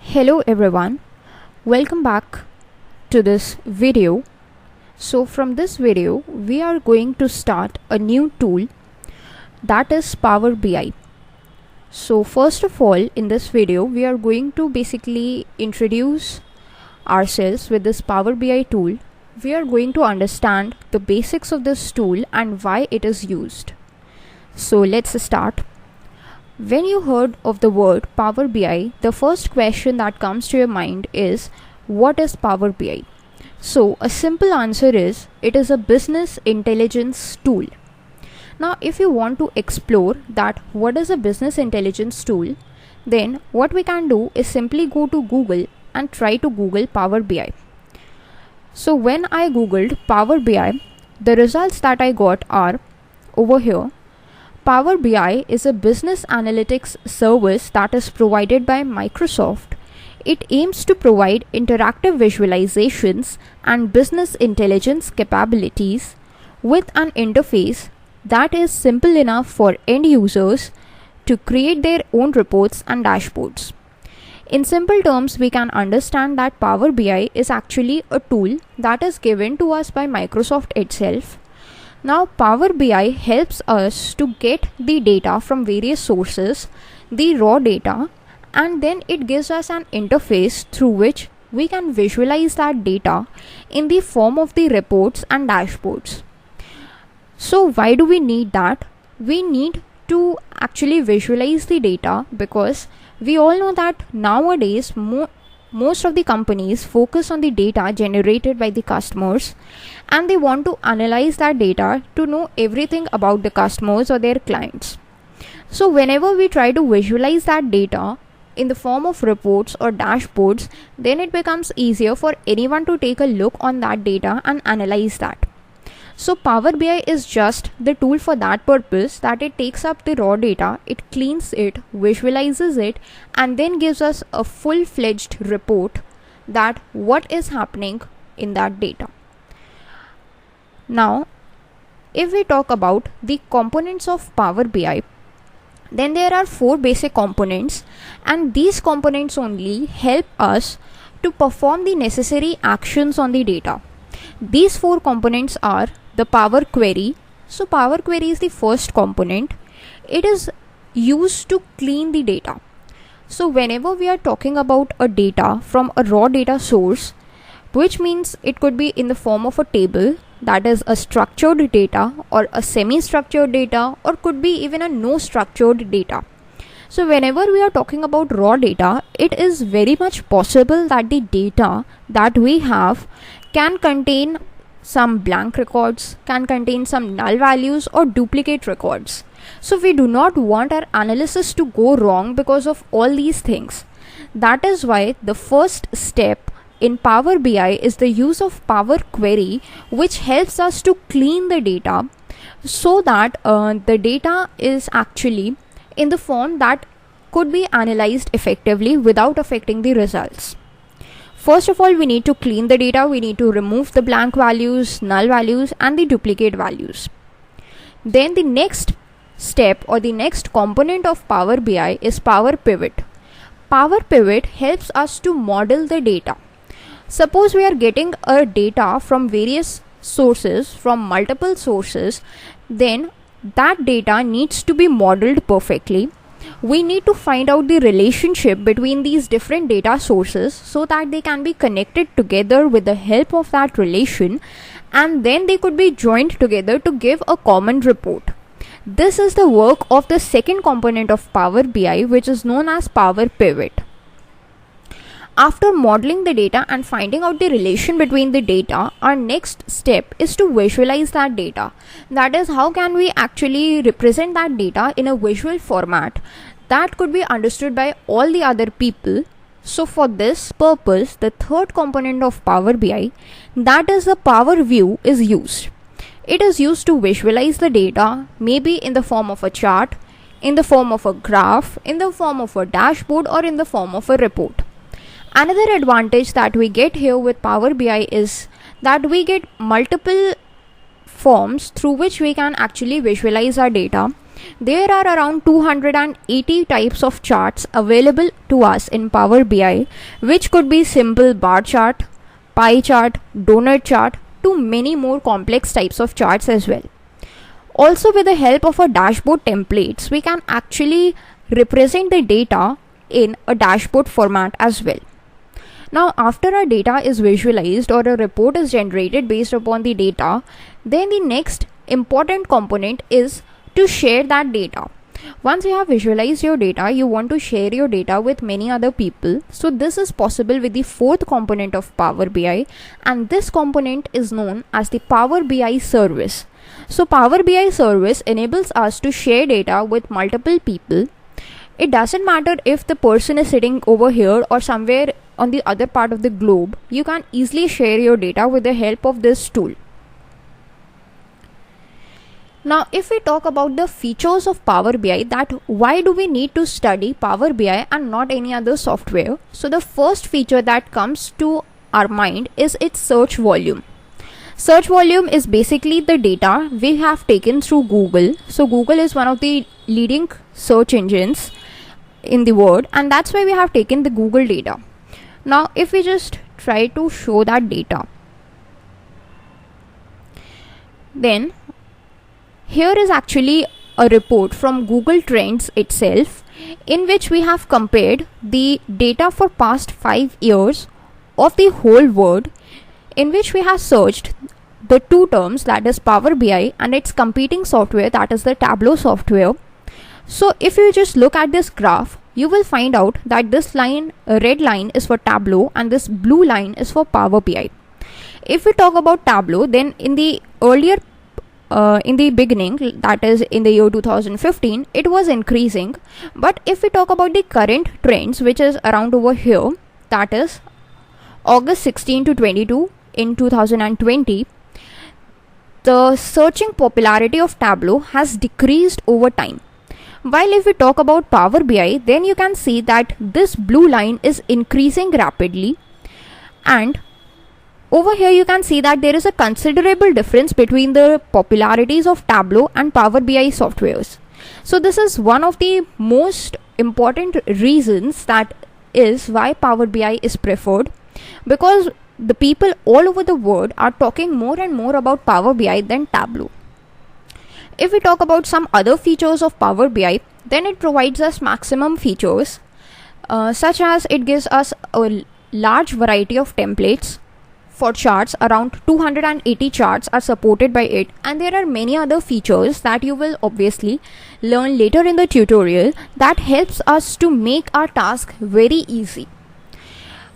Hello everyone, welcome back to this video. So from this video we are going to start a new tool, that is Power BI. So first of all, in this video we are going to basically introduce ourselves with this Power BI tool. We are going to understand the basics of this tool and why it is used. So let's start. When you heard of the word Power BI, the first question that comes to your mind is, what is Power BI? So a simple answer is, it is a business intelligence tool. Now if you want to explore that what is a business intelligence tool, then what we can do is simply go to Google and try to Google Power BI. So when I googled Power BI, the results that I got are over here. Power BI is a business analytics service that is provided by Microsoft. It aims to provide interactive visualizations and business intelligence capabilities with an interface that is simple enough for end users to create their own reports and dashboards. In simple terms, we can understand that Power BI is actually a tool that is given to us by Microsoft itself. Now Power BI helps us to get the data from various sources, the raw data, and then it gives us an interface through which we can visualize that data in the form of the reports and dashboards. So why do we need that? We need to actually visualize the data because we all know that nowadays most of the companies focus on the data generated by the customers, and they want to analyze that data to know everything about the customers or their clients. So whenever we try to visualize that data in the form of reports or dashboards, then it becomes easier for anyone to take a look on that data and analyze that. So Power BI is just the tool for that purpose, that it takes up the raw data, it cleans it, visualizes it, and then gives us a full-fledged report that what is happening in that data. Now, if we talk about the components of Power BI, then there are 4 basic components, and these components only help us to perform the necessary actions on the data. These 4 components are the Power Query. So Power Query is the first component. It is used to clean the data. So whenever we are talking about a data from a raw data source, which means it could be in the form of a table, that is a structured data or a semi-structured data, or could be even a no structured data. So whenever we are talking about raw data, it is very much possible that the data that we have can contain some blank records, can contain some null values or duplicate records. So we do not want our analysis to go wrong because of all these things. That is why the first step in Power BI is the use of Power Query, which helps us to clean the data so that the data is actually in the form that could be analyzed effectively without affecting the results. First of all, we need to clean the data. We need to remove the blank values, null values, and the duplicate values. Then the next step or the next component of Power BI is Power Pivot. Power Pivot helps us to model the data. Suppose we are getting a data from various sources, from multiple sources, then that data needs to be modeled perfectly. We need to find out the relationship between these different data sources so that they can be connected together with the help of that relation, and then they could be joined together to give a common report. This is the work of the second component of Power BI, which is known as Power Pivot. After modeling the data and finding out the relation between the data, our next step is to visualize that data. That is, how can we actually represent that data in a visual format that could be understood by all the other people. So for this purpose, the third component of Power BI, that is the Power View, is used. It is used to visualize the data, maybe in the form of a chart, in the form of a graph, in the form of a dashboard, or in the form of a report. Another advantage that we get here with Power BI is that we get multiple forms through which we can actually visualize our data. There are around 280 types of charts available to us in Power BI, which could be simple bar chart, pie chart, donut chart, to many more complex types of charts as well. Also, with the help of a dashboard templates, we can actually represent the data in a dashboard format as well. Now, after our data is visualized or a report is generated based upon the data, then the next important component is to share that data. Once you have visualized your data, you want to share your data with many other people. So this is possible with the fourth component of Power BI, and this component is known as the Power BI service. So Power BI service enables us to share data with multiple people. It doesn't matter if the person is sitting over here or somewhere on the other part of the globe. You can easily share your data with the help of this tool. Now, if we talk about the features of Power BI, that why do we need to study Power BI and not any other software? So the first feature that comes to our mind is its search volume. Search volume is basically the data we have taken through Google. So Google is one of the leading search engines in the world, and that's why we have taken the Google data. Now, if we just try to show that data, then here is actually a report from Google Trends itself, in which we have compared the data for past 5 years of the whole world, in which we have searched the two terms, that is Power BI and its competing software, that is the Tableau software. So if you just look at this graph, you will find out that this line, red line, is for Tableau and this blue line is for Power BI. If we talk about Tableau, then in the earlier in the beginning, that is in the year 2015, it was increasing. But if we talk about the current trends, which is around over here, that is August 16 to 22 in 2020, the searching popularity of Tableau has decreased over time. While if we talk about Power BI, then you can see that this blue line is increasing rapidly, and over here you can see that there is a considerable difference between the popularities of Tableau and Power BI softwares. So this is one of the most important reasons that is why Power BI is preferred, because the people all over the world are talking more and more about Power BI than Tableau. If we talk about some other features of Power BI, then it provides us maximum features, such as it gives us a large variety of templates for charts. Around 280 charts are supported by it, and there are many other features that you will obviously learn later in the tutorial that helps us to make our task very easy.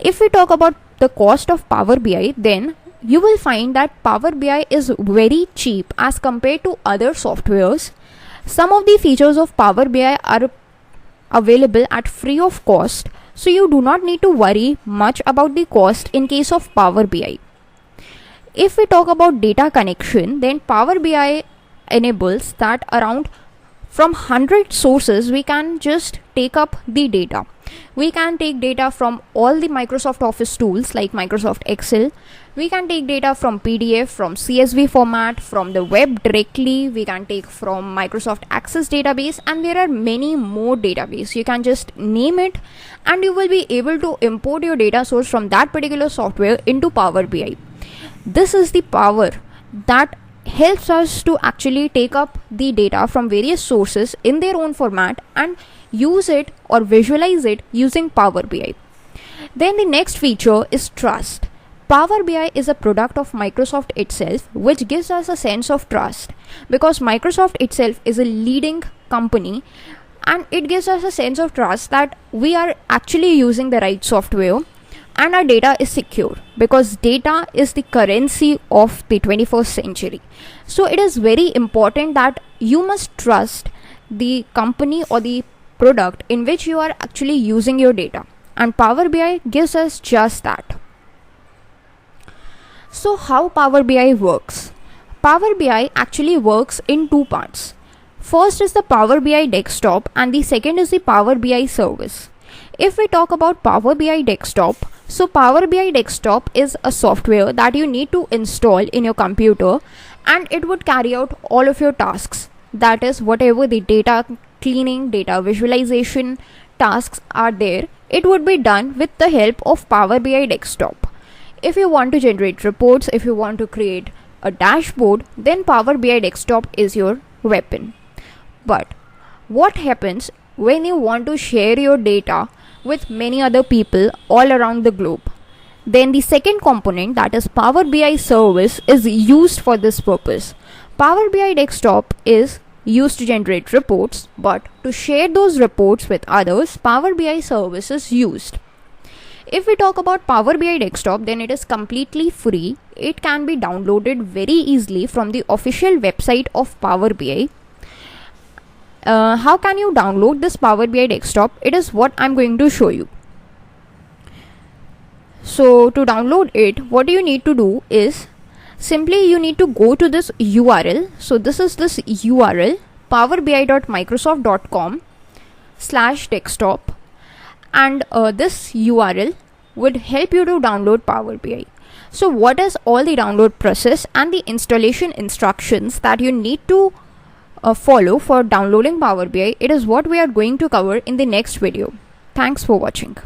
If we talk about the cost of Power BI, then you will find that Power BI is very cheap as compared to other softwares. Some of the features of Power BI are available at free of cost, so you do not need to worry much about the cost in case of Power BI. If we talk about data connection, then Power BI enables that around from 100 sources we can just take up the data. We can take data from all the Microsoft Office tools like Microsoft Excel. We can take data from PDF, from CSV format, from the web directly. We can take from Microsoft Access database, and there are many more databases. You can just name it and you will be able to import your data source from that particular software into Power BI. This is the power that helps us to actually take up the data from various sources in their own format and use it or visualize it using Power BI. Then the next feature is trust. Power BI is a product of Microsoft itself, which gives us a sense of trust, because Microsoft itself is a leading company, and it gives us a sense of trust that we are actually using the right software and our data is secure, because data is the currency of the 21st century. So it is very important that you must trust the company or the product in which you are actually using your data, and Power BI gives us just that. So how Power BI works? Power BI actually works in two parts. First is the Power BI desktop, and the second is the Power BI service. If we talk about Power BI desktop, so Power BI desktop is a software that you need to install in your computer, and it would carry out all of your tasks. that is whatever the data cleaning, data visualization tasks are there, it would be done with the help of Power BI Desktop. If you want to generate reports, if you want to create a dashboard, then Power BI Desktop is your weapon. But what happens when you want to share your data with many other people all around the globe? Then the second component, that is Power BI service, is used for this purpose. Power BI Desktop is used to generate reports, but to share those reports with others, Power BI service is used. If we talk about Power BI Desktop, then it is completely free. It can be downloaded very easily from the official website of Power BI. How can you download this Power BI Desktop? It is what I'm going to show you. So to download it, what you need to do is simply you need to go to this URL. So this is this URL, powerbi.microsoft.com/desktop, and this URL would help you to download Power BI. So what is all the download process and the installation instructions that you need to follow for downloading Power BI? It is what we are going to cover in the next video. Thanks for watching.